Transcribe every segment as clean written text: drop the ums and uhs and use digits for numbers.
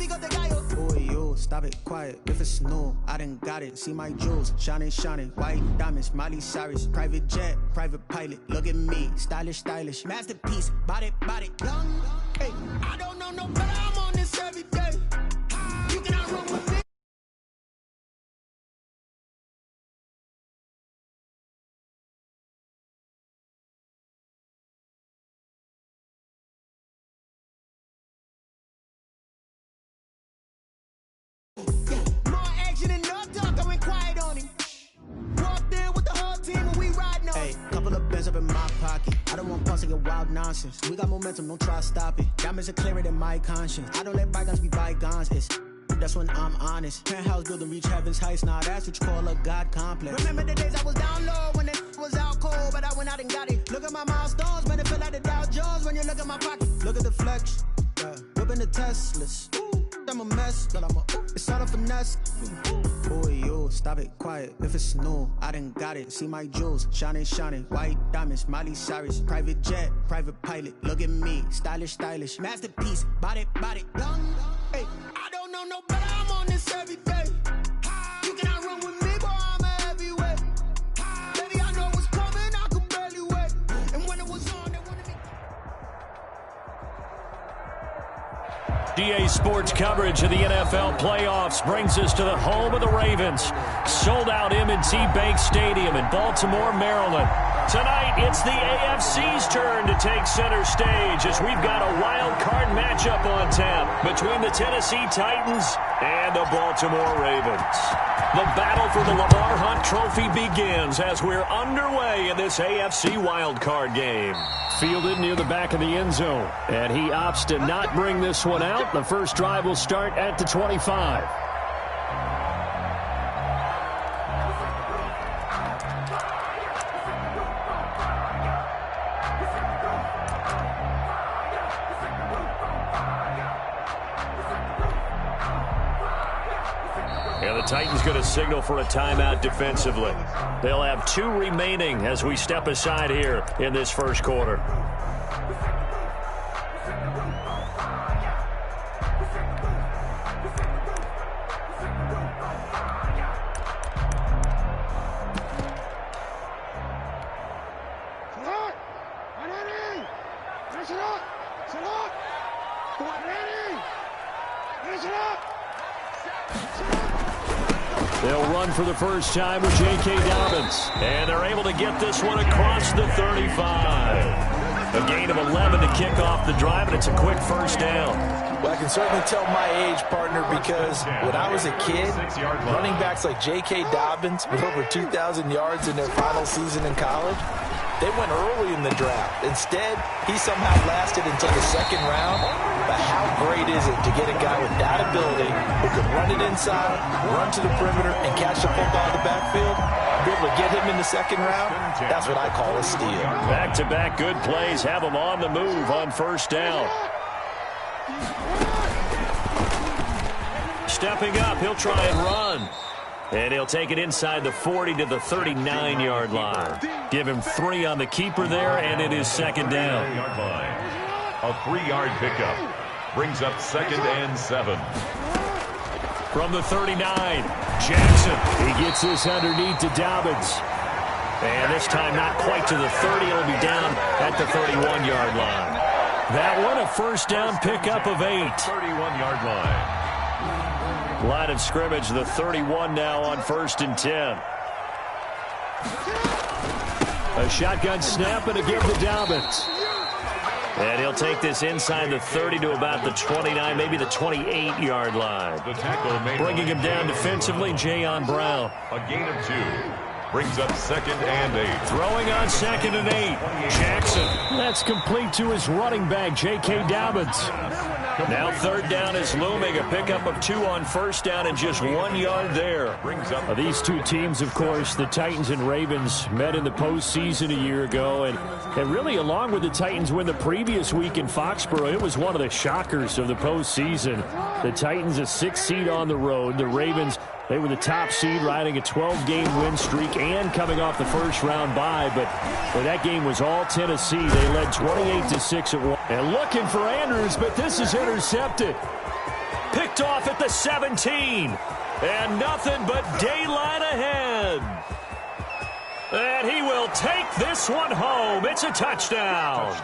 Boy, you stop it quiet. If it's new, I done got it. See my jewels, shining, shining. White diamonds, Miley Cyrus. Private jet, private pilot. Look at me, stylish, stylish. Masterpiece, body, body. Young, hey, I don't know no better. I'm on this every day. You cannot run with me. Up in my pocket. I don't want pulse your wild nonsense. We got momentum, don't try to stop it. Diamonds are clearer than my conscience. I don't let bygones be bygones. That's when I'm honest. Penthouse building, reach heaven's heights. Now that's what you call a God complex. Remember the days I was down low when it was out cold, but I went out and got it. Look at my milestones, man, it feel like the Dow Jones when you look at my pocket. Look at the flex, whipping the Teslas. I'm a mess, but it's all a finesse. Boy, you stop it quiet. If it's new, I done got it. See my jewels, shining, shining. White diamonds, Miley Cyrus. Private jet, private pilot. Look at me, stylish, stylish. Masterpiece, body, body. Young, hey, I don't know no better. I'm on this every day. You cannot run with me, boy, I'm a heavyweight. Baby, I know what's coming, I could barely wait. And when it was on, they wanted me. DA Sports coverage of the NFL playoffs brings us to the home of the Ravens. Sold out M&T Bank Stadium in Baltimore, Maryland. Tonight, it's the AFC's turn to take center stage as we've got a wild card matchup on tap between the Tennessee Titans and the Baltimore Ravens. The battle for the Lamar Hunt Trophy begins as we're underway in this AFC wild card game. Fielded near the back of the end zone, and he opts to not bring this one out. The first drive will start at the 25. And the Titans going to signal for a timeout defensively. They'll have 2 remaining as we step aside here in this first quarter. They'll run for the first time with J.K. Dobbins. And they're able to get this one across the 35. A gain of 11 to kick off the drive, and it's a quick first down. Well, I can certainly tell my age, partner, because when I was a kid, running backs like J.K. Dobbins with over 2,000 yards in their final season in college, they went early in the draft. Instead, he somehow lasted until the second round. But how great is it to get a guy with that ability who can run it inside, run to the perimeter, and catch the football in the backfield? Be able to get him in the second round, that's what I call a steal. Back-to-back good plays have him on the move on first down. Stepping up, he'll try and run. And he'll take it inside the 40 to the 39-yard line. Give him 3 on the keeper there, and it is second down. A 3-yard pickup brings up 2nd and 7. From the 39, Jackson. He gets this underneath to Dobbins. And this time not quite to the 30. It'll be down at the 31-yard line. That one a first down pickup of 8. 31-yard line. Line of scrimmage, the 31 now on 1st and 10. A shotgun snap and a give to Dobbins. And he'll take this inside the 30 to about the 29, maybe the 28-yard line. The tackle made bringing him down defensively, Jayon Brown. A gain of 2. Brings up 2nd and 8. Throwing on 2nd and 8. Jackson. That's complete to his running back, J.K. Dobbins. Now 3rd down is looming. A pickup of 2 on first down and just 1 yard there. These two teams, of course, the Titans and Ravens, met in the postseason a year ago. And really, along with the Titans win the previous week in Foxborough, it was one of the shockers of the postseason. The Titans a 6th seed on the road. The Ravens, they were the top seed, riding a 12-game win streak and coming off the first-round bye. But that game was all Tennessee. They led 28-6 at one. And looking for Andrews, but this is intercepted. Picked picked off at the 17. And nothing but daylight ahead. And he will take this one home. It's a touchdown.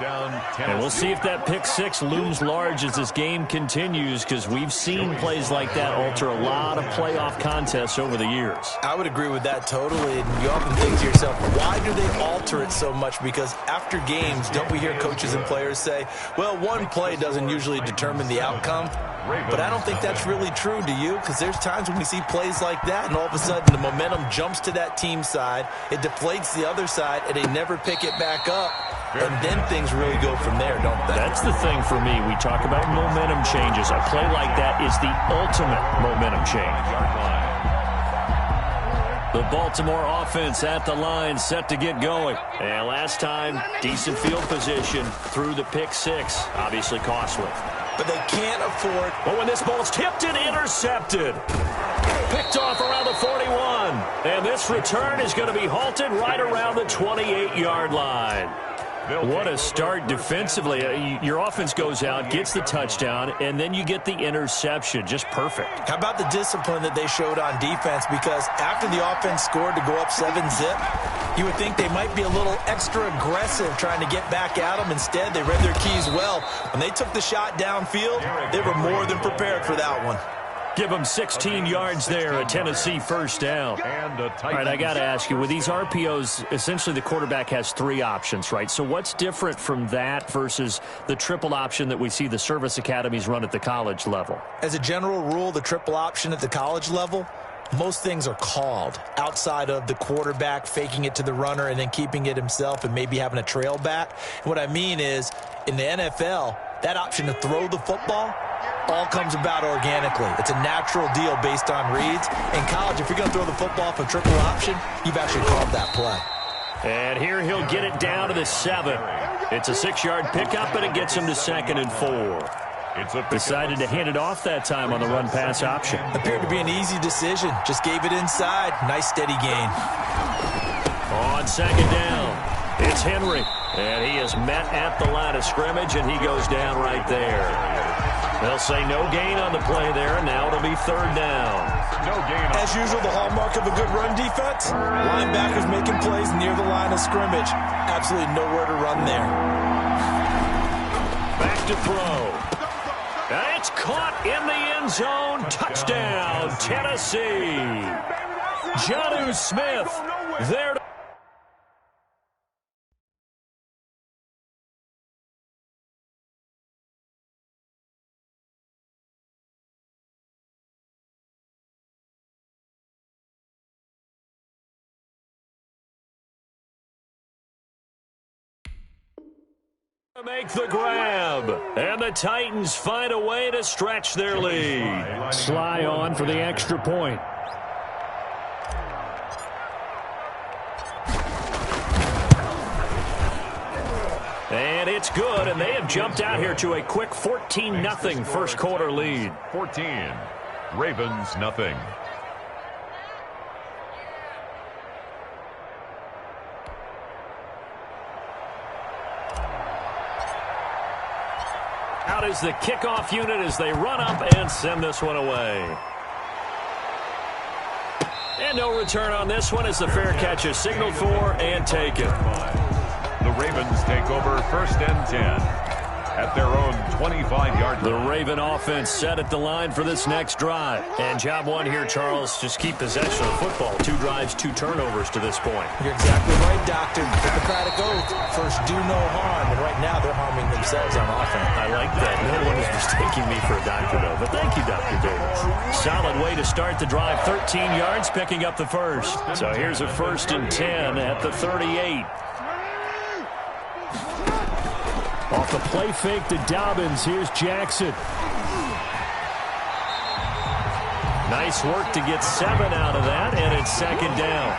And we'll see if that pick six looms large as this game continues, because we've seen plays like that alter a lot of playoff contests over the years. I would agree with that totally. And you often think to yourself, why do they alter it so much? Because after games, don't we hear coaches and players say, well, one play doesn't usually determine the outcome? But I don't think that's really true, do you? Because there's times when we see plays like that, and all of a sudden the momentum jumps to that team side, it deflates the other side, and they never pick it back up. And then things really go from there, don't they? That's the thing for me. We talk about momentum changes. A play like that is the ultimate momentum change. The Baltimore offense at the line, set to get going. And last time, decent field position through the pick six. Obviously costly. But they can't afford. But when this ball's tipped and intercepted. Picked off around the 41. And this return is going to be halted right around the 28-yard line. What a start defensively. Your offense goes out, gets the touchdown, and then you get the interception. Just perfect. How about the discipline that they showed on defense? Because after the offense scored to go up 7-zip, you would think they might be a little extra aggressive trying to get back at them. Instead, they read their keys well. When they took the shot downfield, they were more than prepared for that one. Give them 16 yards there, a Tennessee first down. All right, I got to ask you, with these RPOs, essentially the quarterback has three options, right? So what's different from that versus the triple option that we see the service academies run at the college level? As a general rule, the triple option at the college level, most things are called outside of the quarterback faking it to the runner and then keeping it himself and maybe having a trail back. What I mean is, in the NFL, that option to throw the football all comes about organically. It's a natural deal based on reads. In college, if you're going to throw the football for triple option, you've actually called that play. And here he'll get it down to the 7. It's a 6-yard pickup, and it gets him to 2nd and 4. Decided to hand it off that time on the run-pass option. Appeared to be an easy decision. Just gave it inside. Nice steady gain. On 2nd down, it's Henry. And he is met at the line of scrimmage, and he goes down right there. They'll say no gain on the play there, and now it'll be 3rd down. No gain. As usual, the hallmark of a good run defense, linebackers making plays near the line of scrimmage. Absolutely nowhere to run there. Back to throw. And it's caught in the end zone. Touchdown, Tennessee. Jonnu Smith there to make the grab, and the Titans find a way to stretch their lead. Sly on for the extra point. And it's good, and they have jumped out here to a quick 14-0 first quarter lead. 14, Ravens nothing. Out is the kickoff unit as they run up and send this one away. And no return on this one as the fair catch is signaled for and taken. The Ravens take over 1st and 10 at their own 25-yard line. The Raven offense set at the line for this next drive. And job one here, Charles, just keep possession of the football. 2 drives, 2 turnovers to this point. You're exactly right, Doctor. Hippocratic oath. First, do no harm. And right now, they're harming themselves on offense. I like that. No one is mistaking me for a doctor, though. But thank you, Dr. Davis. Solid way to start the drive. 13 yards, picking up the first. So here's a 1st and 10 at the 38. Off the play fake to Dobbins, here's Jackson. Nice work to get 7 out of that, and it's 2nd down.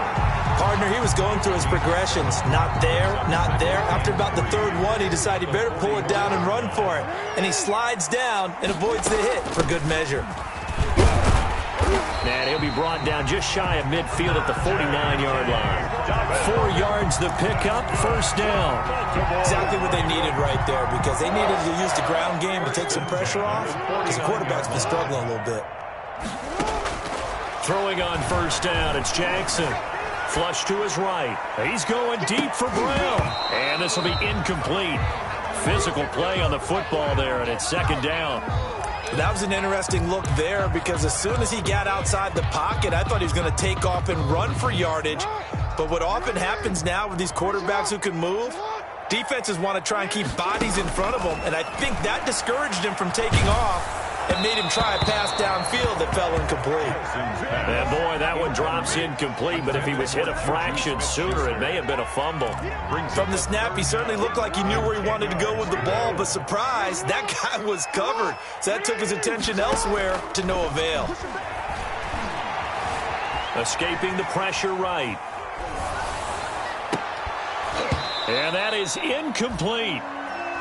Partner, he was going through his progressions. Not there, not there. After about the 3rd one, he decided he better pull it down and run for it. And he slides down and avoids the hit for good measure. And he'll be brought down just shy of midfield at the 49-yard line. 4 yards the pickup, first down. Exactly what they needed right there, because they needed to use the ground game to take some pressure off, because the quarterback's been struggling a little bit. Throwing on first down, it's Jackson. Flush to his right. He's going deep for Brown. And this will be incomplete. Physical play on the football there, and it's second down. That was an interesting look there, because as soon as he got outside the pocket, I thought he was going to take off and run for yardage. But what often happens now with these quarterbacks who can move, defenses want to try and keep bodies in front of them, and I think that discouraged him from taking off and made him try a pass downfield that fell incomplete. And boy, that one drops incomplete, but if he was hit a fraction sooner, it may have been a fumble. From the snap, he certainly looked like he knew where he wanted to go with the ball, but surprise, that guy was covered. So that took his attention elsewhere to no avail. Escaping the pressure right. And that is incomplete.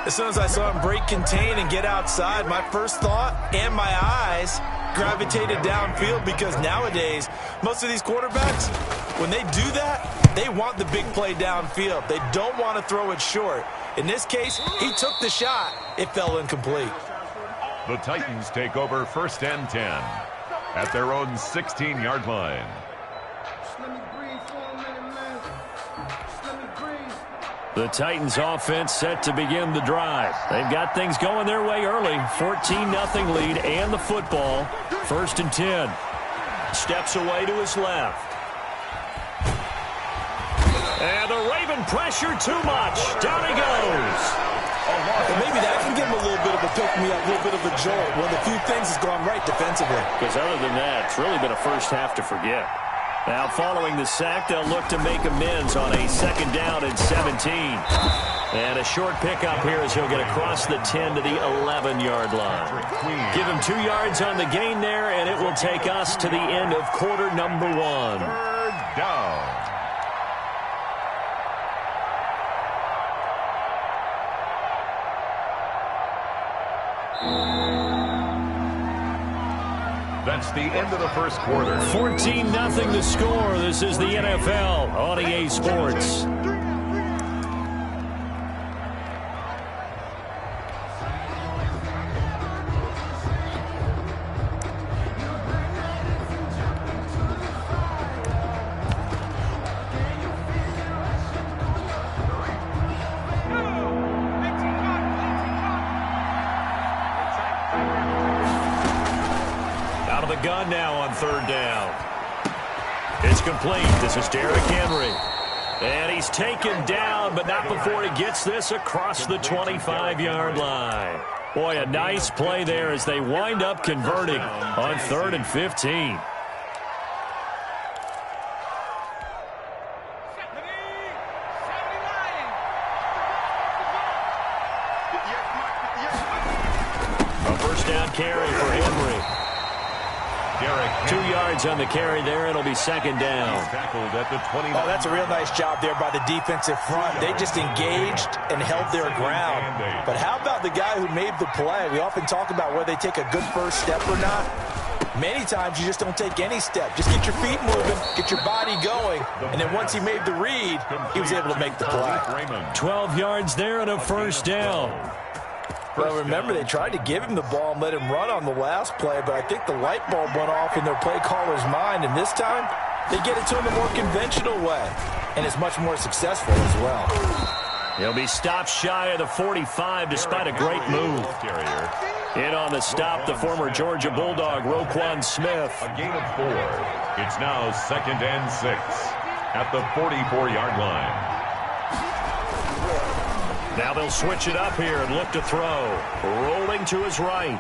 As soon as I saw him break contain and get outside, my first thought and my eyes gravitated downfield, because nowadays, most of these quarterbacks, when they do that, they want the big play downfield. They don't want to throw it short. In this case, he took the shot. It fell incomplete. The Titans take over first and 10 at their own 16-yard line. The Titans offense set to begin the drive. They've got things going their way early. 14-0 lead and the football. First and 10. Steps away to his left. And the Raven pressure too much. Down he goes. And maybe that can give him a little bit of a pick-me-up, a little bit of a jolt. One of the few things has gone right defensively. Because other than that, it's really been a first half to forget. Now, following the sack, they'll look to make amends on a second down and 17. And a short pickup here as he'll get across the 10 to the 11-yard line. Give him 2 yards on the gain there, and it will take us to the end of quarter number 1. Third down. That's the end of the first quarter. 14-0 the score. This is the NFL on EA Sports. Gun now on third down. It's complete. This is Derrick Henry. And he's taken down, but not before he gets this across the 25-yard line. Boy, a nice play there as they wind up converting on 3rd and 15. A first down carry for Henry. 2 yards on the carry there. It'll be second down. Tackled at the 29. Oh, that's a real nice job there by the defensive front. They just engaged and held their ground. But how about the guy who made the play? We often talk about whether they take a good first step or not. Many times you just don't take any step. Just get your feet moving, get your body going, and then once he made the read, he was able to make the play. 12 yards there and a first down. Well, remember, they tried to give him the ball and let him run on the last play, but I think the light bulb went off in their play caller's mind, and this time they get it to him a more conventional way, and it's much more successful as well. He'll be stopped shy of the 45 despite a great move. In on the stop, the former Georgia Bulldog, Roquan Smith. A gain of 4. It's now 2nd and 6 at the 44-yard line. Now they'll switch it up here and look to throw. Rolling to his right.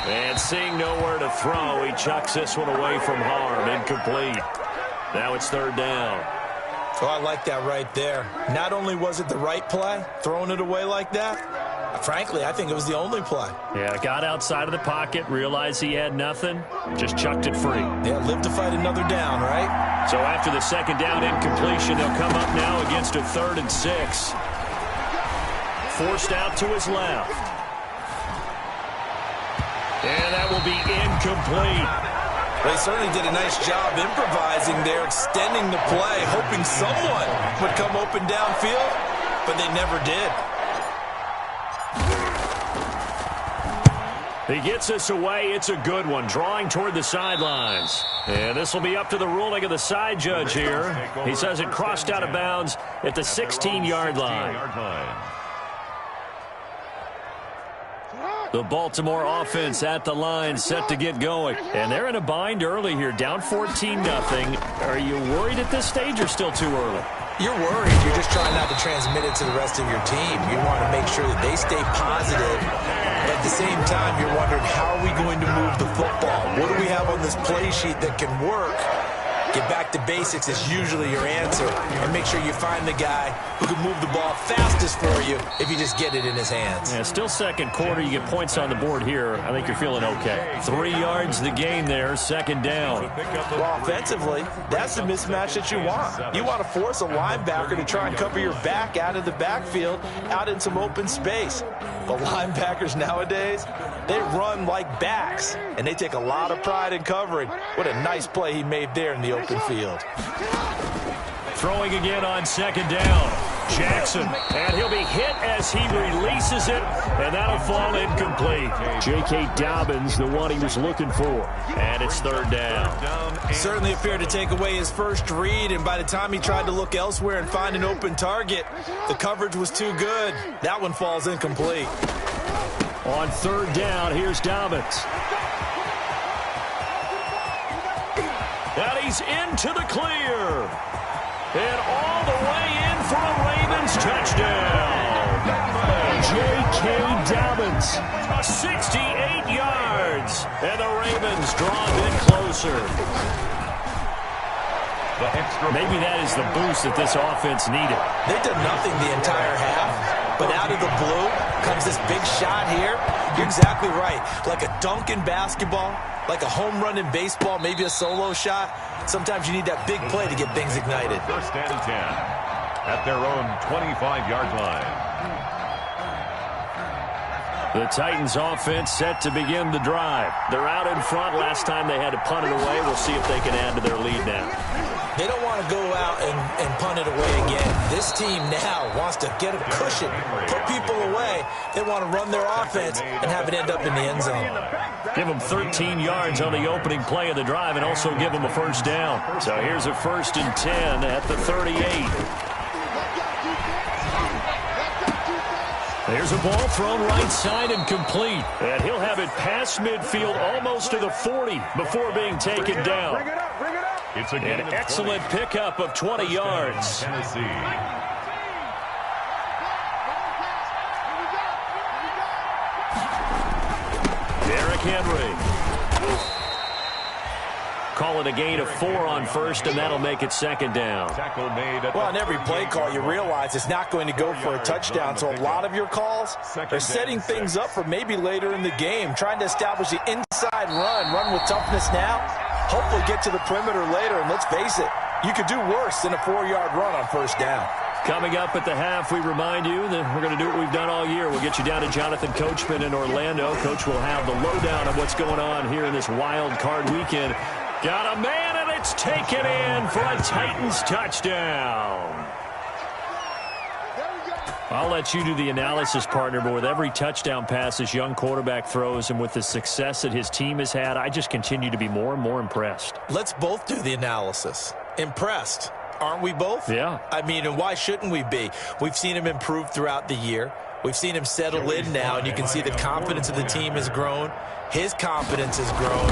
And seeing nowhere to throw, he chucks this one away from harm. Incomplete. Now it's 3rd down. Oh, I like that right there. Not only was it the right play, throwing it away like that, frankly, I think it was the only play. Yeah, got outside of the pocket, realized he had nothing, just chucked it free. Yeah, live to fight another down, right? So after the second down incompletion, they'll come up now against a 3rd and 6. Forced out to his left. And that will be incomplete. They certainly did a nice job improvising there, extending the play, hoping someone would come open downfield, but they never did. He gets us away. It's a good one, drawing toward the sidelines. And this will be up to the ruling of the side judge here. He says it crossed out of bounds at the 16-yard line. The Baltimore offense at the line, set to get going. And they're in a bind early here, down 14-0. Are you worried at this stage or still too early? You're worried. You're just trying not to transmit it to the rest of your team. You want to make sure that they stay positive. But at the same time, you're wondering, how are we going to move the football? What do we have on this play sheet that can work? Get back to basics is usually your answer. And make sure you find the guy who can move the ball fastest for you if you just get it in his hands. Yeah, still second quarter. You get points on the board here. I think you're feeling okay. 3 yards the gain there, second down. Well, offensively, that's the mismatch that you want. You want to force a linebacker to try and cover your back out of the backfield, out in some open space. The linebackers nowadays, they run like backs, and they take a lot of pride in covering. What a nice play he made there in the open field. Throwing again on second down. Jackson, and he'll be hit as he releases it, and that'll fall incomplete. J.K. Dobbins, the one he was looking for, and it's third down. Certainly appeared to take away his first read, and by the time he tried to look elsewhere and find an open target, the coverage was too good. That one falls incomplete. On third down, here's Dobbins. And he's into the clear. And all the way in for a Ravens touchdown. J.K. Dobbins, 68 yards. And the Ravens draw a bit closer. Maybe that is the boost that this offense needed. They did nothing the entire half, but out of the blue comes this big shot here. You're exactly right. Like a dunk in basketball, like a home run in baseball, maybe a solo shot. Sometimes you need that big play to get things ignited. First and 10 at their own 25-yard line. The Titans offense set to begin the drive. They're out in front. Last time they had to punt it away. We'll see if they can add to their lead now. They don't want to go out and punt it away again. This team now wants to get a cushion, put people away. They want to run their offense and have it end up in the end zone. Give them 13 yards on the opening play of the drive and also give them a first down. So here's a 1st and 10 at the 38. There's a ball thrown right side and complete. And he'll have it past midfield almost to the 40 before being taken down. It's an excellent pickup of 20 yards. Tennessee. Derrick Henry. Call it a gain of 4 on first, and that'll make it second down. Well, on every play call, you realize it's not going to go for a touchdown. So a lot of your calls are setting things up for maybe later in the game, trying to establish the inside run with toughness now. Hopefully get to the perimeter later, and let's face it, you could do worse than a 4-yard run on first down. Coming up at the half, we remind you that we're going to do what we've done all year. We'll get you down to Jonathan Coachman in Orlando. Coach will have the lowdown of what's going on here in this wild card weekend. Got a man, and it's taken in for a Titans touchdown. I'll let you do the analysis, partner, but with every touchdown pass this young quarterback throws and with the success that his team has had, I just continue to be more and more impressed. Let's both do the analysis. Impressed. Aren't we both? Yeah. I mean, and why shouldn't we be? We've seen him improve throughout the year. We've seen him settle in now, and you can see the confidence of the team has grown. His confidence has grown.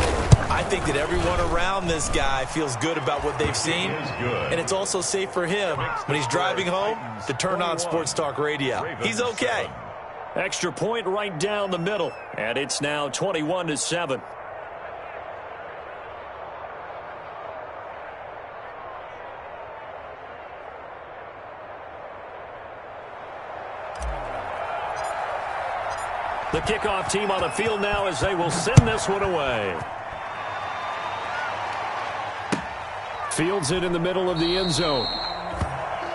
I think that everyone around this guy feels good about what they've seen. And it's also safe for him when he's driving home to turn on Sports Talk Radio. He's okay. Extra point right down the middle. And it's now 21-7. The kickoff team on the field now as they will send this one away. Fields it in the middle of the end zone.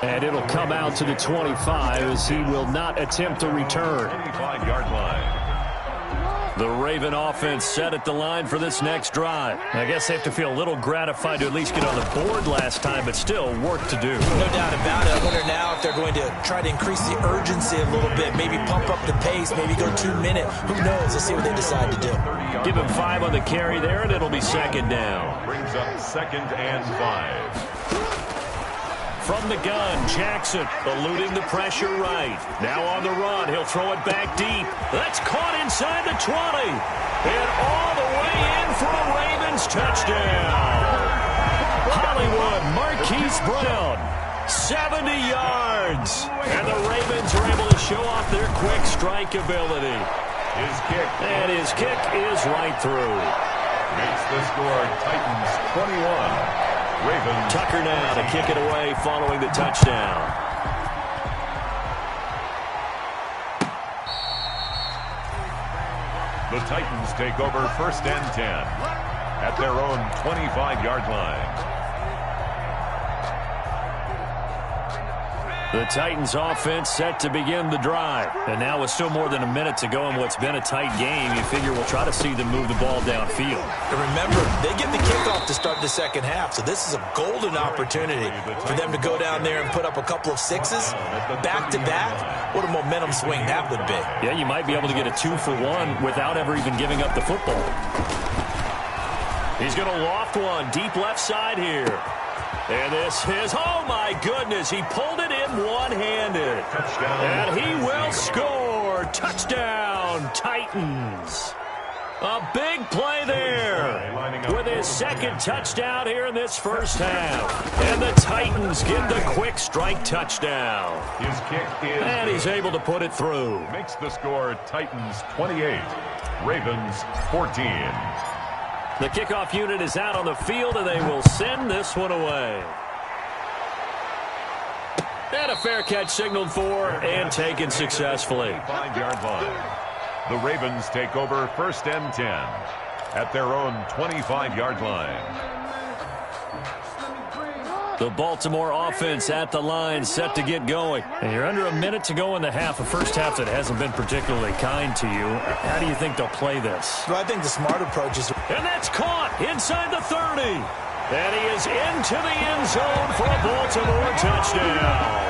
And it'll come out to the 25 as he will not attempt to return. 25-yard line. The Raven offense set at the line for this next drive. I guess they have to feel a little gratified to at least get on the board last time, but still work to do. No doubt about it. I wonder now if they're going to try to increase the urgency a little bit, maybe pump up the pace, maybe go 2-minute. Who knows? Let's see what they decide to do. Give him 5 on the carry there, and it'll be second down. Brings up 2nd and 5. From the gun, Jackson eluding the pressure right. Now on the run, he'll throw it back deep. That's caught inside the 20. And all the way in for a Ravens touchdown. Hollywood, Marquise Brown, 70 yards. And the Ravens are able to show off their quick strike ability. And his kick is right through. Makes the score Titans 21. Ravens. Tucker now to kick it away following the touchdown. The Titans take over 1st and 10 at their own 25-yard line. The Titans offense set to begin the drive. And now with still more than a minute to go in what's been a tight game, you figure we'll try to see them move the ball downfield. And remember, they get the kickoff to start the second half, so this is a golden opportunity for them to go down there and put up a couple of sixes back-to-back. What a momentum swing that would be. Yeah, you might be able to get a 2-for-1 without ever even giving up the football. He's going to loft one deep left side here. And this is, oh my goodness, he pulled it in one-handed. And he will score. Touchdown, Titans. A big play there with his second touchdown here in this first half. And the Titans get the quick strike touchdown. His kick is and he's able to put it through. Makes the score Titans 28, Ravens 14. The kickoff unit is out on the field, and they will send this one away. And a fair catch signaled for and taken successfully. 5-yard line. The Ravens take over 1st and 10 at their own 25-yard line. The Baltimore offense at the line, set to get going. And you're under a minute to go in the half, a first half that hasn't been particularly kind to you. How do you think they'll play this? Well, I think the smart approach is... And that's caught inside the 30. And he is into the end zone for a Baltimore touchdown.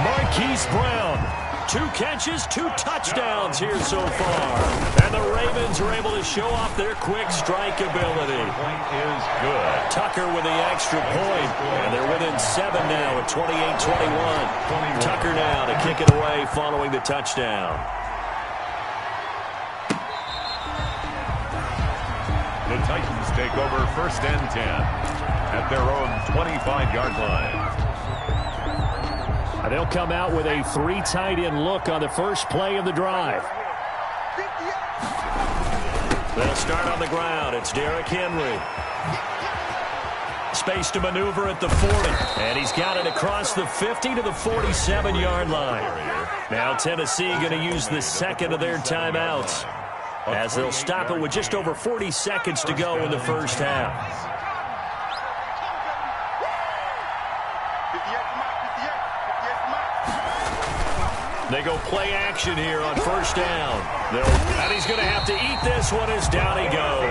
Marquise Brown, 2 catches, 2 touchdowns here so far. And the Ravens are able to show off their quick strike ability. Point is good. Tucker with the extra point. And they're within 7 now at 28-21. Tucker now to kick it away following the touchdown. The Titans take over 1st and 10 at their own 25-yard line. They'll come out with a 3 tight end look on the first play of the drive. They'll start on the ground. It's Derrick Henry. Space to maneuver at the 40. And he's got it across the 50 to the 47-yard line. Now Tennessee going to use the second of their timeouts, as they'll stop it with just over 40 seconds to go in the first half. They go play action here on first down. And he's going to have to eat this one as down he goes.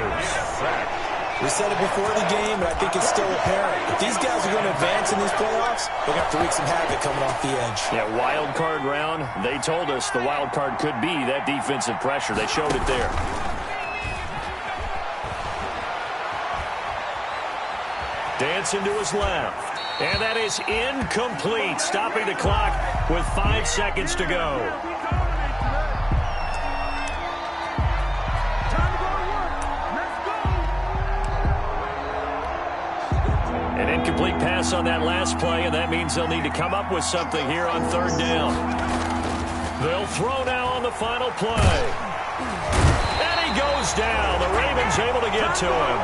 We said it before the game, and I think it's still apparent. If these guys are going to advance in these playoffs, they're going to have to wreak some havoc coming off the edge. Yeah, wild card round. They told us the wild card could be that defensive pressure. They showed it there. Dancing to his left. And that is incomplete, stopping the clock with 5 seconds to go. An incomplete pass on that last play, and that means they'll need to come up with something here on 3rd down. They'll throw now on the final play. And he goes down. The Ravens able to get to him.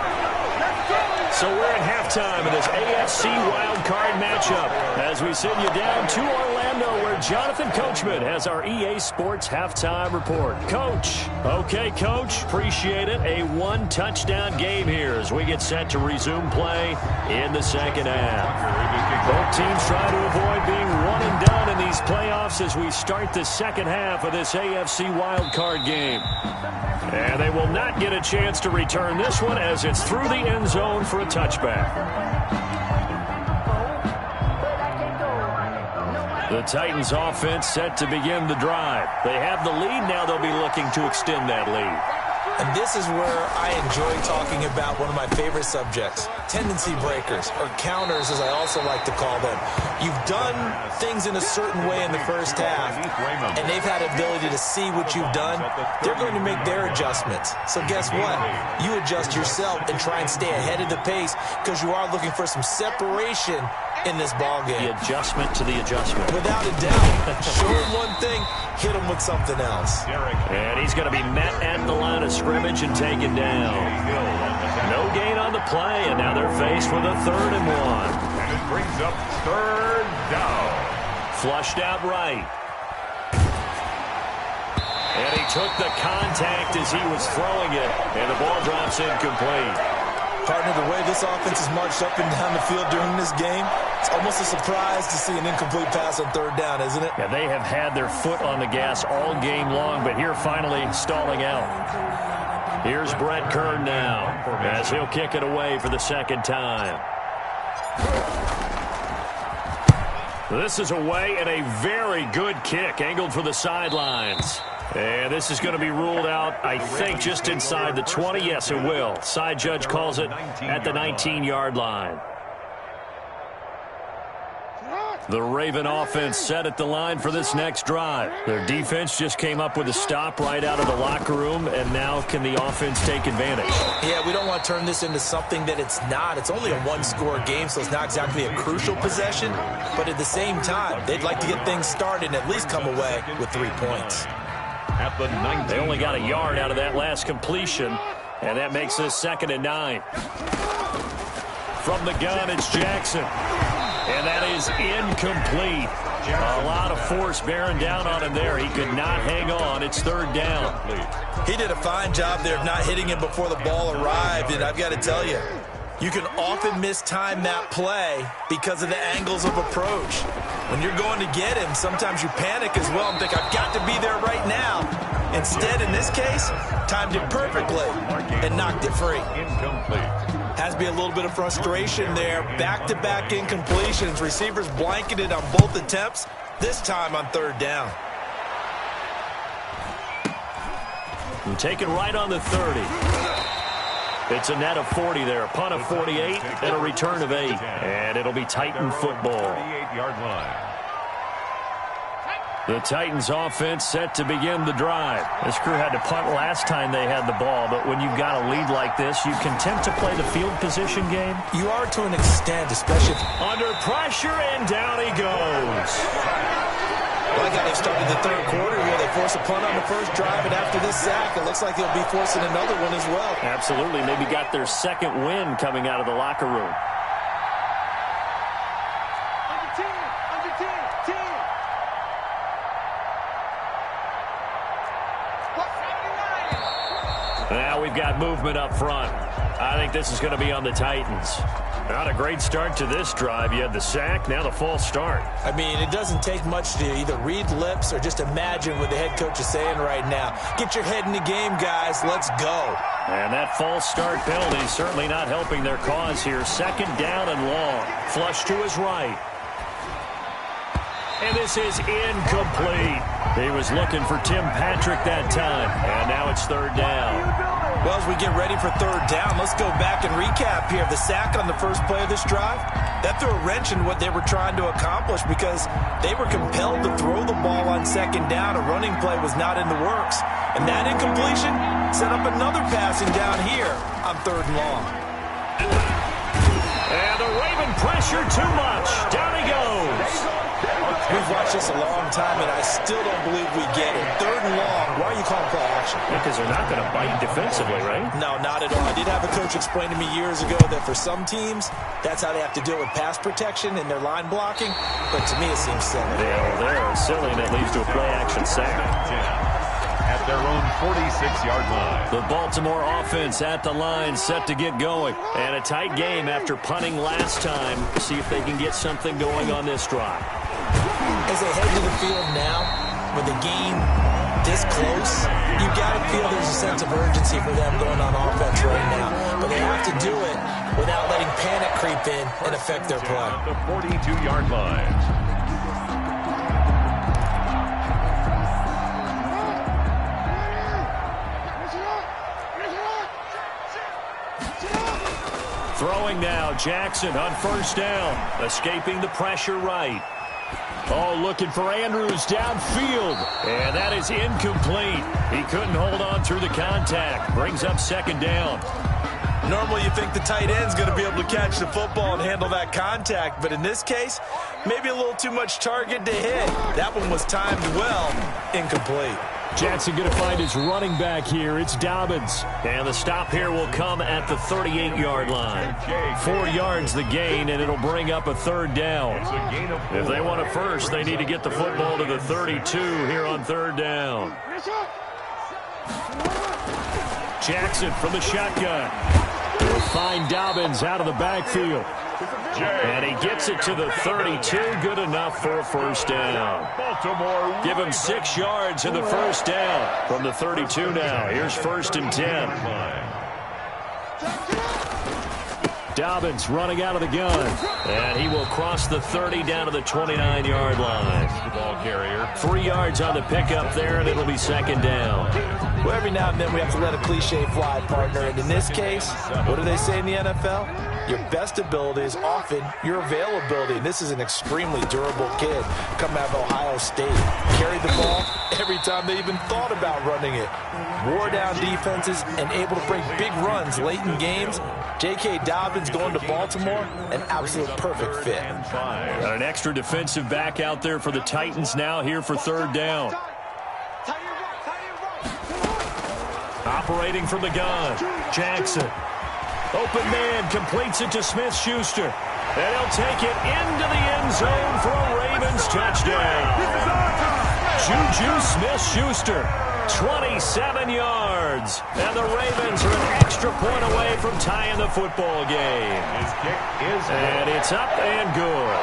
So we're at halftime in this AFC wildcard matchup as we send you down to Orlando where Jonathan Coachman has our EA Sports halftime report. Coach. Okay, Coach. Appreciate it. A one-touchdown game here as we get set to resume play in the second half. Both teams try to avoid being one and done in these playoffs as we start the second half of this AFC wildcard game. And they will not get a chance to return this one as it's through the end zone for a touchback. The Titans offense set to begin the drive. They have the lead. Now they'll be looking to extend that lead. And this is where I enjoy talking about one of my favorite subjects, tendency breakers, or counters as I also like to call them. You've done things in a certain way in the first half, and they've had ability to see what you've done. They're going to make their adjustments. So guess what? You adjust yourself and try and stay ahead of the pace because you are looking for some separation in this ball game. The adjustment to the adjustment. Without a doubt. Show him one thing, hit him with something else. And he's going to be met at the line of scrimmage and taken down. No gain on the play, and now they're faced with a 3rd and 1. And it brings up 3rd down. Flushed out right. And he took the contact as he was throwing it, and the ball drops incomplete. Partner, the way this offense has marched up and down the field during this game, it's almost a surprise to see an incomplete pass on 3rd down, isn't it? Yeah, they have had their foot on the gas all game long, but here finally stalling out. Here's Brett Kern now as he'll kick it away for the second time. This is away and a very good kick angled for the sidelines. And this is going to be ruled out, I think, just inside the 20. Yes, it will. Side judge calls it at the 19-yard line. The Raven offense set at the line for this next drive. Their defense just came up with a stop right out of the locker room, and now can the offense take advantage? Yeah, we don't want to turn this into something that it's not. It's only a one-score game, so it's not exactly a crucial possession. But at the same time, they'd like to get things started and at least come away with 3 points. At the 19. They only got a yard out of that last completion, and that makes this 2nd and 9. From the gun, it's Jackson. And that is incomplete. A lot of force bearing down on him there. He could not hang on. It's 3rd down. He did a fine job there of not hitting him before the ball arrived, and I've got to tell you, you can often mistime that play because of the angles of approach. When you're going to get him, sometimes you panic as well and think, I've got to be there right now. Instead, in this case, timed it perfectly and knocked it free. Incomplete. Has to be a little bit of frustration there. Back-to-back incompletions. Receivers blanketed on both attempts, this time on 3rd down. And taken right on the 30. It's a net of 40 there, a punt of 48, and a return of 8. And it'll be Titan football. 38-yard line. The Titans offense set to begin the drive. This crew had to punt last time they had the ball, but when you've got a lead like this, you can tend to play the field position game. You are to an extent, especially under pressure, and down he goes. Well, I got they started the 3rd quarter here. They forced a punt on the first drive, and after this sack, it looks like they'll be forcing another one as well. Absolutely. Maybe got their 2nd win coming out of the locker room. Now we've got movement up front. I think this is going to be on the Titans. Not a great start to this drive. You had the sack, now the false start. I mean, it doesn't take much to either read lips or just imagine what the head coach is saying right now. Get your head in the game, guys. Let's go. And that false start penalty is certainly not helping their cause here. 2nd down and long. Flush to his right. And this is incomplete. He was looking for Tim Patrick that time. And now it's 3rd down. Well, as we get ready for 3rd down, let's go back and recap here. The sack on the first play of this drive, that threw a wrench in what they were trying to accomplish because they were compelled to throw the ball on 2nd down. A running play was not in the works. And that incompletion set up another passing down here on 3rd and long. And the Raven pressure too much. Down he goes. We've watched this a long time, and I still don't believe we get it. 3rd and long. Why are you calling play action? Because they're not going to bite defensively, right? No, not at all. I did have a coach explain to me years ago that for some teams, that's how they have to deal with pass protection and their line blocking. But to me, it seems silly. They're silly, and it leads to a play action sack. At their own 46-yard line. The Baltimore offense at the line, set to get going. And a tight game after punting last time. See if they can get something going on this drive. As they head to the field now, with the game this close, you've got to feel there's a sense of urgency for them going on offense right now. But they have to do it without letting panic creep in and affect their play. At the 42-yard line. Throwing now, Jackson on 1st down, escaping the pressure right. Oh, looking for Andrews downfield, and that is incomplete. He couldn't hold on through the contact. Brings up 2nd down. Normally you think the tight end's going to be able to catch the football and handle that contact, but in this case, maybe a little too much target to hit. That one was timed well, incomplete. Jackson going to find his running back here. It's Dobbins. And the stop here will come at the 38-yard line. 4 yards the gain, and it'll bring up a 3rd down. If they want a first, they need to get the football to the 32 here on 3rd down. Jackson from the shotgun. Will find Dobbins out of the backfield. And he gets it to the 32, good enough for a 1st down. Give him 6 yards in the 1st down from the 32 now. Here's 1st and 10. Dobbins running out of the gun. And he will cross the 30 down to the 29-yard line. The ball carrier. 3 yards on the pickup there, and it'll be 2nd down. Well, every now and then we have to let a cliche fly, partner. And in this case, what do they say in the NFL? Your best ability is often your availability. And this is an extremely durable kid coming out of Ohio State. Carried the ball every time they even thought about running it. Wore down defenses and able to break big runs late in games. J.K. Dobbins going to Baltimore, an absolute perfect fit. Got an extra defensive back out there for the Titans now here for 3rd down. Operating from the gun, Jackson. Open man, completes it to Smith-Schuster. And he'll take it into the end zone for a Ravens touchdown. Juju Smith-Schuster, 27 yards. And the Ravens are an extra point away from tying the football game. His kick is good. And it's up and good.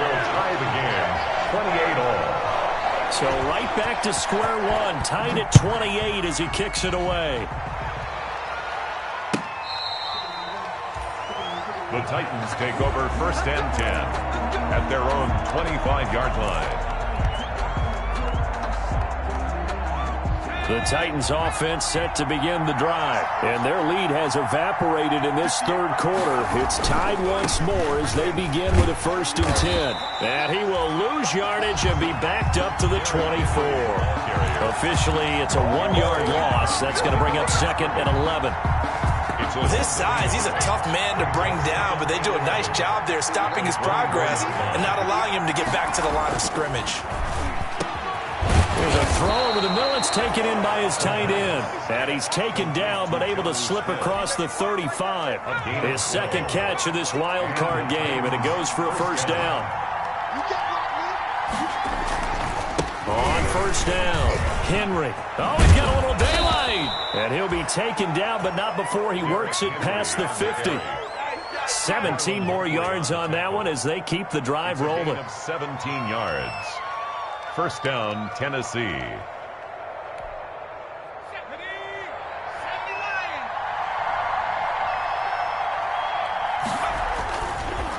Will tie the game, 28 all. So right back to square one, tied at 28 as he kicks it away. The Titans take over 1st and 10 at their own 25-yard line. The Titans offense set to begin the drive, and their lead has evaporated in this 3rd quarter. It's tied once more as they begin with a 1st and 10. And he will lose yardage and be backed up to the 24. Officially, it's a 1-yard loss. That's going to bring up 2nd and 11. With his size, he's a tough man to bring down, but they do a nice job there stopping his progress and not allowing him to get back to the line of scrimmage. There's a throw over the middle. It's taken in by his tight end. And he's taken down but able to slip across the 35. His 2nd catch of this wild card game, and it goes for a 1st down. On 1st down, Henry. Oh, he's got a little daylight. And he'll be taken down, but not before he works it past the 50. 17 more yards on that one as they keep the drive rolling. 17 yards. 1st down, Tennessee.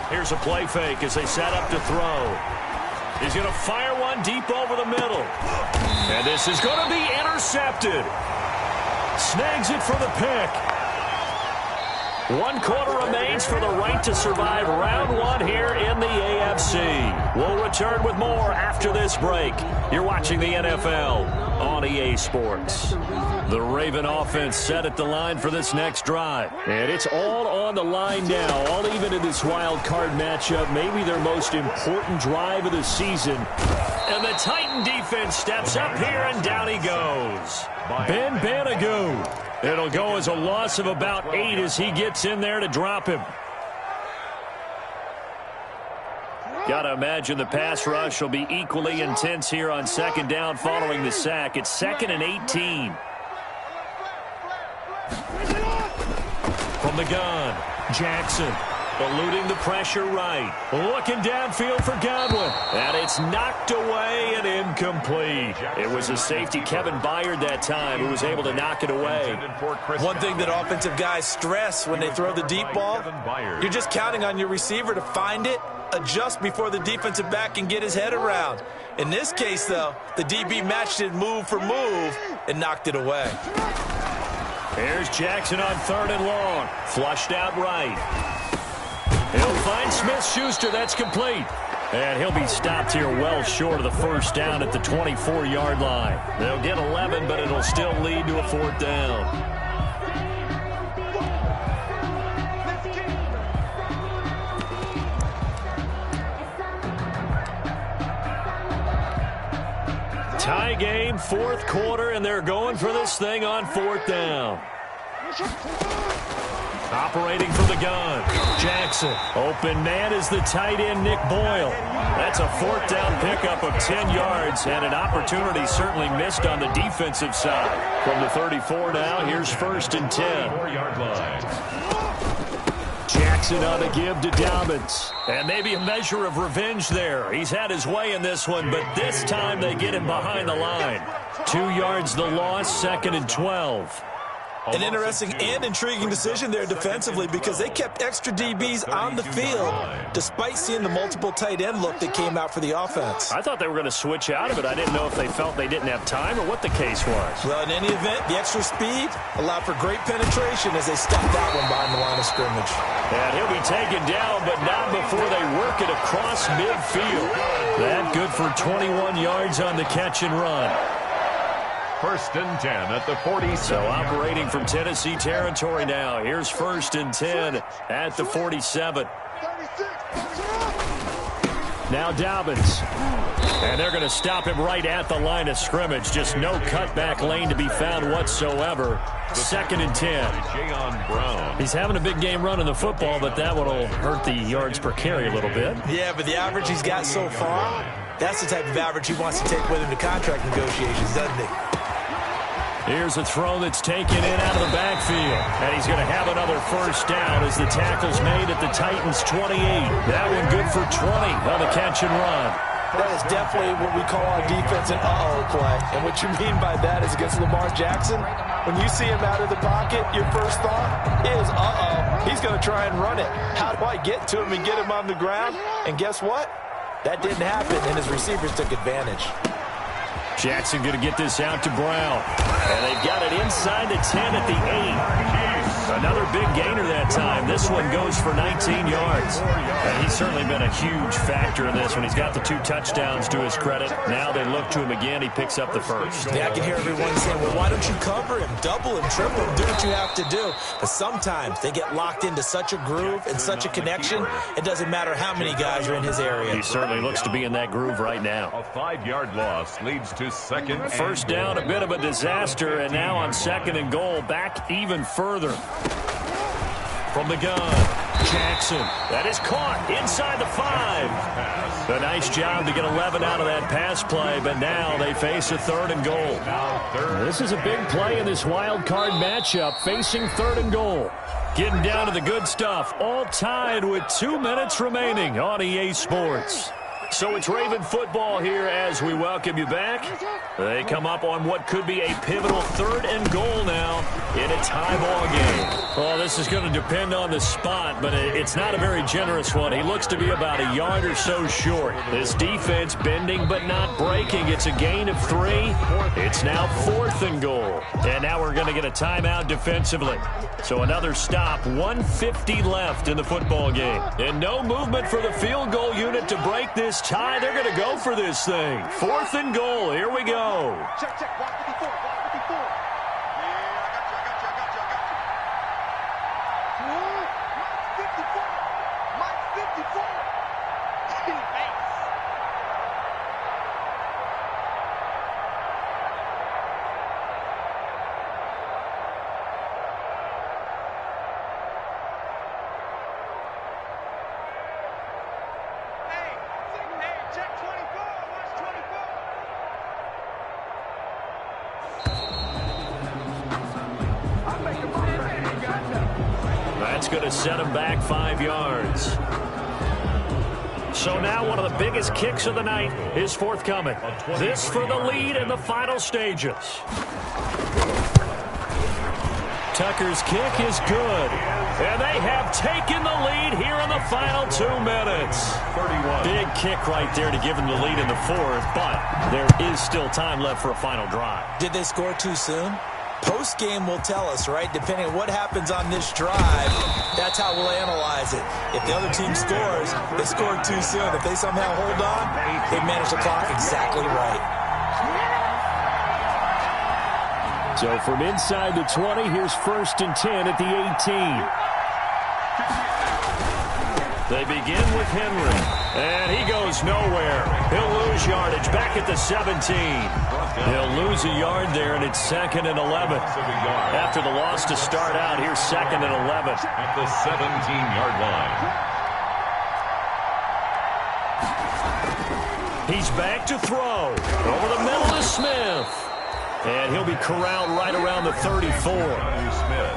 Here's a play fake as they set up to throw. He's going to fire one deep over the middle. And this is going to be intercepted. Snags it for the pick. 1 quarter remains for the right to survive round 1 here in the AFC. We'll return with more after this break. You're watching the NFL on EA Sports. The Raven offense set at the line for this next drive. And it's all on the line now, all even in this wild card matchup, maybe their most important drive of the season. And the Titan defense steps up here, and down he goes. Ben Banagoo. It'll go as a loss of about 8 as he gets in there to drop him. Got to imagine the pass rush will be equally intense here on 2nd down following the sack. It's 2nd and 18. From the gun, Jackson. Eluding the pressure right. Looking downfield for Godwin. And it's knocked away and incomplete. It was a safety, Kevin Byard, that time, who was able to knock it away. One thing that offensive guys stress when they throw the deep ball, you're just counting on your receiver to find it, adjust before the defensive back can get his head around. In this case, though, the DB matched it move for move and knocked it away. Here's Jackson on 3rd and long. Flushed out right. He'll find Smith-Schuster. That's complete. And he'll be stopped here well short of the 1st down at the 24-yard line. They'll get 11, but it'll still lead to a 4th down. Tie game, 4th quarter, and they're going for this thing on 4th down. Operating from the gun, Jackson. Open man is the tight end, Nick Boyle. That's a 4th down pickup of 10 yards, and an opportunity certainly missed on the defensive side. From the 34 now, here's 1st and 10. 4-yard line. Jackson on the give to Dobbins. And maybe a measure of revenge there. He's had his way in this one, but this time they get him behind the line. 2 yards the loss, 2nd and 12. An interesting and intriguing decision there defensively because they kept extra DBs on the field despite seeing the multiple tight end look that came out for the offense. I thought they were going to switch out of it. I didn't know if they felt they didn't have time or what the case was. Well, in any event, the extra speed allowed for great penetration as they stepped that one behind the line of scrimmage. And he'll be taken down, but not before they work it across midfield. That good for 21 yards on the catch and run. 1st and 10 at the 47. So operating from Tennessee territory now. Here's 1st and 10 at the 47. Now Dobbins. And they're going to stop him right at the line of scrimmage. Just no cutback lane to be found whatsoever. 2nd and 10. Brown. He's having a big game running the football, but that one will hurt the yards per carry a little bit. Yeah, but the average he's got so far, that's the type of average he wants to take with him to contract negotiations, doesn't he? Here's a throw that's taken in out of the backfield. And he's going to have another 1st down as the tackle's made at the Titans' 28. That one good for 20 on the catch and run. That is definitely what we call on defense an uh-oh play. And what you mean by that is against Lamar Jackson, when you see him out of the pocket, your first thought is, uh-oh, he's going to try and run it. How do I get to him and get him on the ground? And guess what? That didn't happen, and his receivers took advantage. Jackson going to get this out to Brown. And they've got it inside the 10 at the 8. Another big gainer that time. This one goes for 19 yards. And he's certainly been a huge factor in this one. He's got the 2 touchdowns to his credit. Now they look to him again. He picks up the 1st. Yeah, I can hear everyone saying, well, why don't you cover him, double him, triple him, do what you have to do. But sometimes they get locked into such a groove and such a connection, it doesn't matter how many guys are in his area. He certainly looks to be in that groove right now. A 5-yard loss leads to 2nd. 1st down, a bit of a disaster, and now on 2nd and goal, back even further. From the gun, Jackson. That is caught inside the 5. A nice job to get 11 out of that pass play, but now they face a 3rd and goal. This is a big play in this wild card matchup, facing 3rd and goal. Getting down to the good stuff, all tied with 2 minutes remaining on EA Sports. So it's Raven football here as we welcome you back. They come up on what could be a pivotal 3rd and goal now in a tie ball game. Well, this is going to depend on the spot, but it's not a very generous one. He looks to be about a yard or so short. This defense bending but not breaking. It's a gain of 3. It's now 4th and goal. And now we're going to get a timeout defensively. So another stop, 1:50 left in the football game. And no movement for the field goal unit to break this tie. They're going to go for this thing. 4th and goal. Here we go. Check, check. Block 54. Block 54. That's going to set him back 5 yards. So now one of the biggest kicks of the night is forthcoming. This for the lead in the final stages. Tucker's kick is good. And they have taken the lead here in the final 2 minutes. 31. Big kick right there to give them the lead in the 4th, but there is still time left for a final drive. Did they score too soon? Post-game will tell us, right? Depending on what happens on this drive, that's how we'll analyze it. If the other team scores, they scored too soon. If they somehow hold on, they manage the clock exactly right. So from inside the 20, here's 1st and 10 at the 18. They begin with Henry, and he goes nowhere. He'll lose yardage back at the 17. He'll lose a yard there, and it's 2nd and 11. After the loss to start out, here's 2nd and 11. At the 17-yard line. He's back to throw. Over the middle to Smith. And he'll be corralled right around the 34.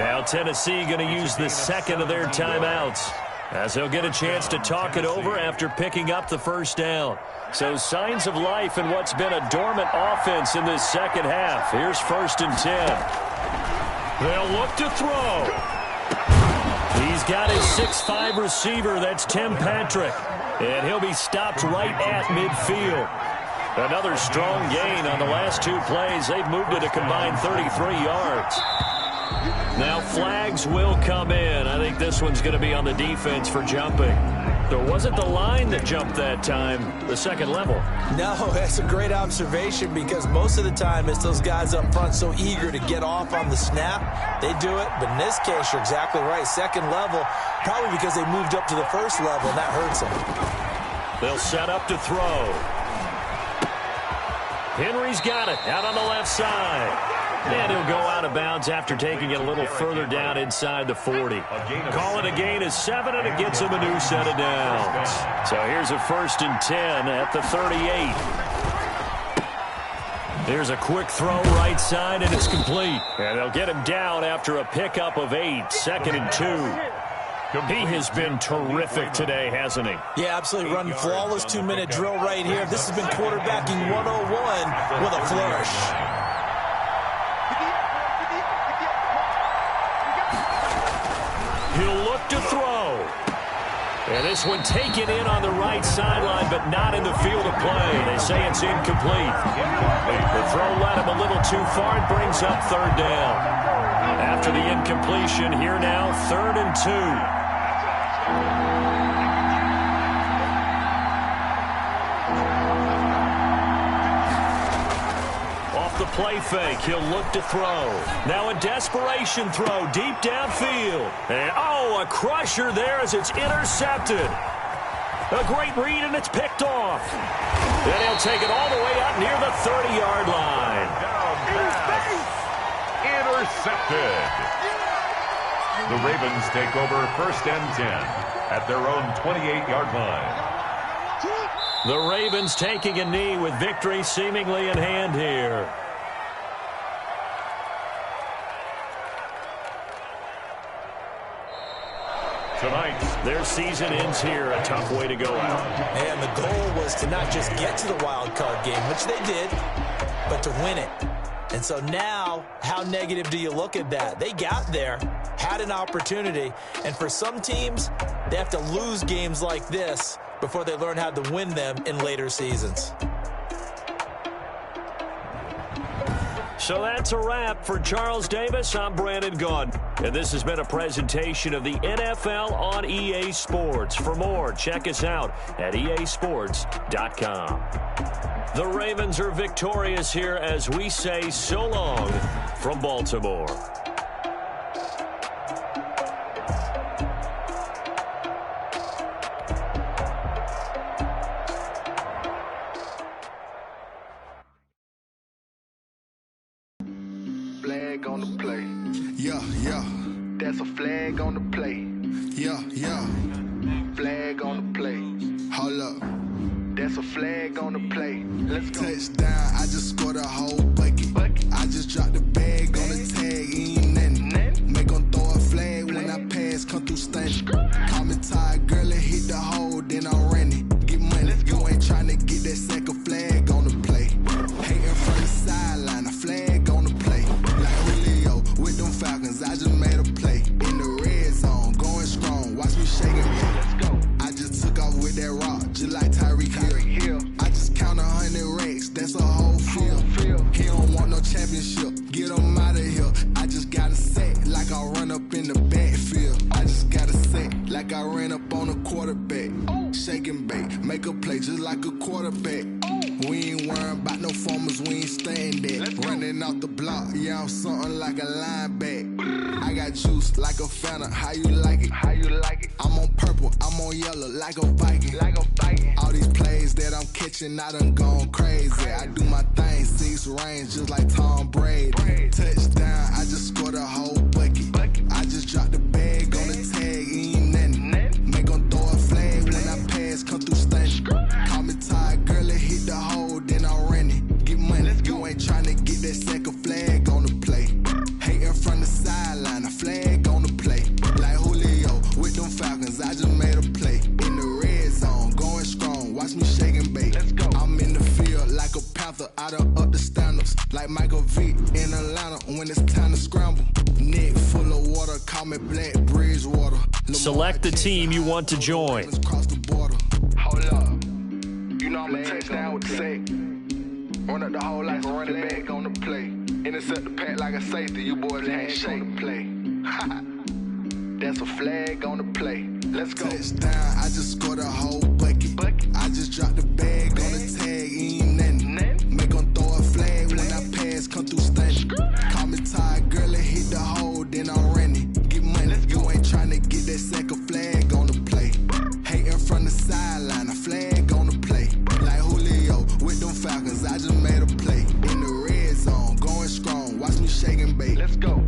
Now Tennessee going to use the 2nd of their timeouts, as he'll get a chance to talk it over after picking up the 1st down. So signs of life in what's been a dormant offense in this 2nd half. Here's 1st and 10. They'll look to throw. He's got his 6'5 receiver. That's Tim Patrick. And he'll be stopped right at midfield. Another strong gain on the last 2 plays. They've moved it a combined 33 yards. Now flags will come in. I think this one's going to be on the defense for jumping. There wasn't the line that jumped that time, the 2nd level. No, that's a great observation, because most of the time it's those guys up front so eager to get off on the snap. They do it, but in this case, you're exactly right. 2nd level, probably because they moved up to the 1st level, and that hurts them. They'll set up to throw. Henry's got it out on the left side. And he'll go out of bounds after taking it a little further down inside the 40. Call it a gain of 7, and it gets him a new set of downs. So here's a 1st and 10 at the 38. Here's a quick throw right side, and it's complete. And they'll get him down after a pickup of 8, 2nd and 2. He has been terrific today, hasn't he? Yeah, absolutely. Run flawless 2-minute drill right here. This has been quarterbacking 101 with a flourish. He'll look to throw. And this one taken in on the right sideline, but not in the field of play. They say it's incomplete. The throw led him a little too far. It brings up 3rd down. After the incompletion, here now, 3rd and 2. The play fake, he'll look to throw. Now a desperation throw deep downfield. And a crusher there as it's intercepted. A great read, and it's picked off. Then he'll take it all the way up near the 30-yard line. Intercepted. The Ravens take over 1st and 10 at their own 28-yard line. The Ravens taking a knee with victory seemingly in hand here. Tonight, their season ends here. A tough way to go out. And the goal was to not just get to the wild card game, which they did, but to win it. And so now, how negative do you look at that? They got there, had an opportunity. And for some teams, they have to lose games like this before they learn how to win them in later seasons. So that's a wrap. For Charles Davis, I'm Brandon Gaudin. And this has been a presentation of the NFL on EA Sports. For more, check us out at easports.com. The Ravens are victorious here as we say so long from Baltimore. Flag on the play. Yeah, yeah. That's a flag on the play. Yeah, yeah. Flag on the play. Hold up. That's a flag on the play. Let's go. Touchdown, I just scored a whole bucket. I just dropped the bag on the tag, ain't nothing. Make them throw a flag when I pass, come through stunning. Call me tired, girl, and hit the hole, then I'm running. Get money, you ain't trying to get that second flag on the play. Hating from the sideline, a flag on the play. Like Julio with them Falcons, I just made a play. In the red zone, going strong, watch me shaking. Let's go. I just took off with that rock, just like Tyreek Hill. I just count 100 racks, that's a whole field. He don't want no championship, get him out of here. I just gotta set like I run up in the backfield. I just gotta set like I ran up on a quarterback. Shake and bake, make a play just like a quarterback. We ain't worrying about no formers, we ain't staying there. Running off the block, yeah, I'm something like a linebacker. I got juice like a Fanta, how you like it? How you like it? I'm on purple, I'm on yellow like a Viking. Like a Viking. All these plays that I'm catching, I done gone crazy. I do my thing, 6 range just like Tom Brady. Touchdown, I just scored a whole bucket. I just dropped the bag on the tag, ain't nothing. Make them throw a flag when I pass, come through stunning. Call me tired, girl, and hit the hole, then I'm running. Get money, you ain't trying to get that second flag on the play. Hating from the sideline, a flag on the play. Like Julio with them Falcons, I just made a play. In the red zone, going strong, watch me shake and bake. Let's go. I'm in the field like a panther, I done up the standards. Like Michael Vick in Atlanta when it's time to scramble. Neck full of water, call me Black Bridgewater. Select the team you want to join. Cross the border. Hold up. You know I'm a touchdown with the sack. Run up the hole like a running back on the play. Intercept the pack like a safety. You boys ain't shake the play. That's a flag on the play. Let's go. Touchdown, I just scored a whole bucket. I just dropped the bag on the tag, ain't nothing. Make them throw a flag when I pass, come through stunning. Call me tired, girl, and hit the hole, then I'm running. Get money, you ain't trying to get that second flag on the play. Hating from the sideline, a flag on the play. Like Julio with them Falcons, I just made a play. In the red zone, going strong, watch me shake and bake. Let's go.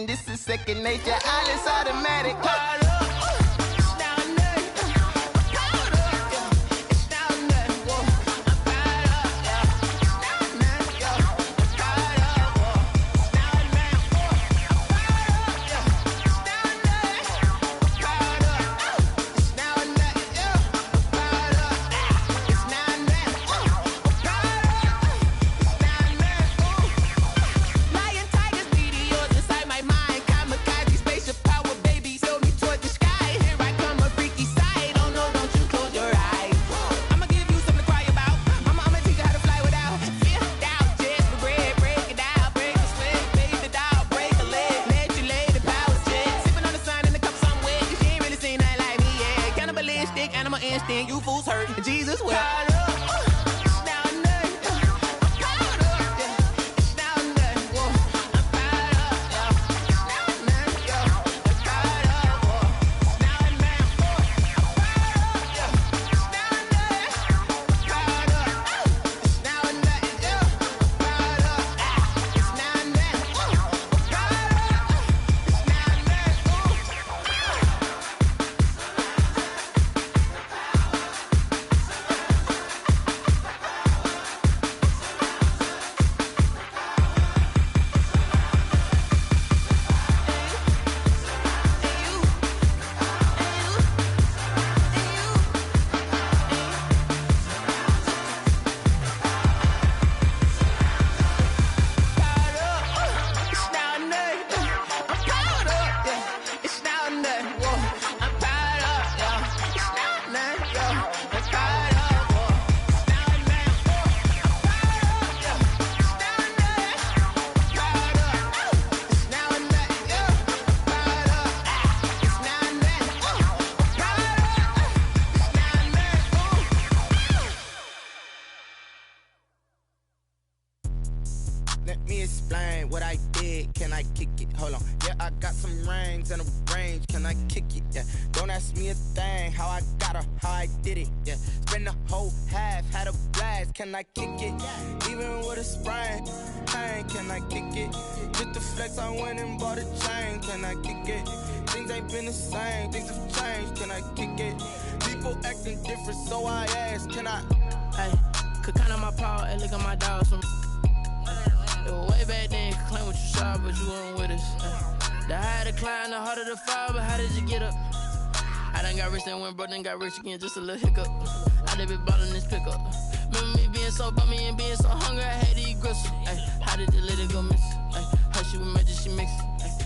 This is second nature, all is automatic. You fools hurt. Jesus will. kick it? Hold on. Yeah, I got some rings and a range. Can I kick it? Yeah. Don't ask me a thing. How I got her, how I did it. Yeah. Spend the whole half, had a blast. Can I kick it? Even with a sprain, pain. Can I kick it? Just the flex, I went and bought a chain. Can I kick it? Things ain't been the same. Things have changed. Can I kick it? People acting different, so I ask. Can I? Hey, could count on my power and look at my dogs from. It was way back then, could claim what you saw, but you weren't with us. The higher the climb, the harder the fall, but how did you get up? I done got rich and went broke, then got rich again, just a little hiccup. I done been ballin' this pickup. Remember me being so bummy and being so hungry, I had to eat gristle. Ay, how did the lady go miss? Ay, how she was magic, she mixed.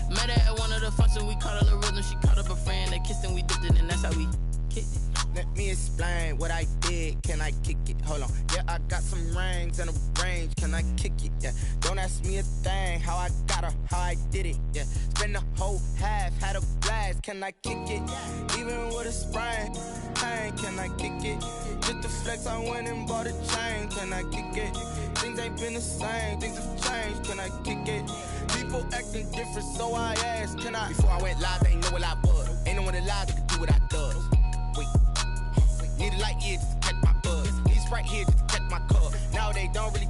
Met her at one of the functions, we caught her the rhythm, she caught up a friend, they kissed and we dipped it, and that's how we kicked it. Let me explain what I did. Can I kick it? Hold on. Yeah, I got some rings and a range. Can I kick it? Yeah. Don't ask me a thing. How I got her, how I did it. Yeah. Spend the whole half, had a blast. Can I kick it? Even with a sprain, pain. Can I kick it? Just the flex, I went and bought a chain. Can I kick it? Things ain't been the same. Things have changed. Can I kick it? People acting different, so I asked. Can I? Before I went live, they ain't know what I was. Ain't no one alive that could do what I does. Wait. Need a light here just to catch my buzz. These right here just to catch my cup. Now they don't really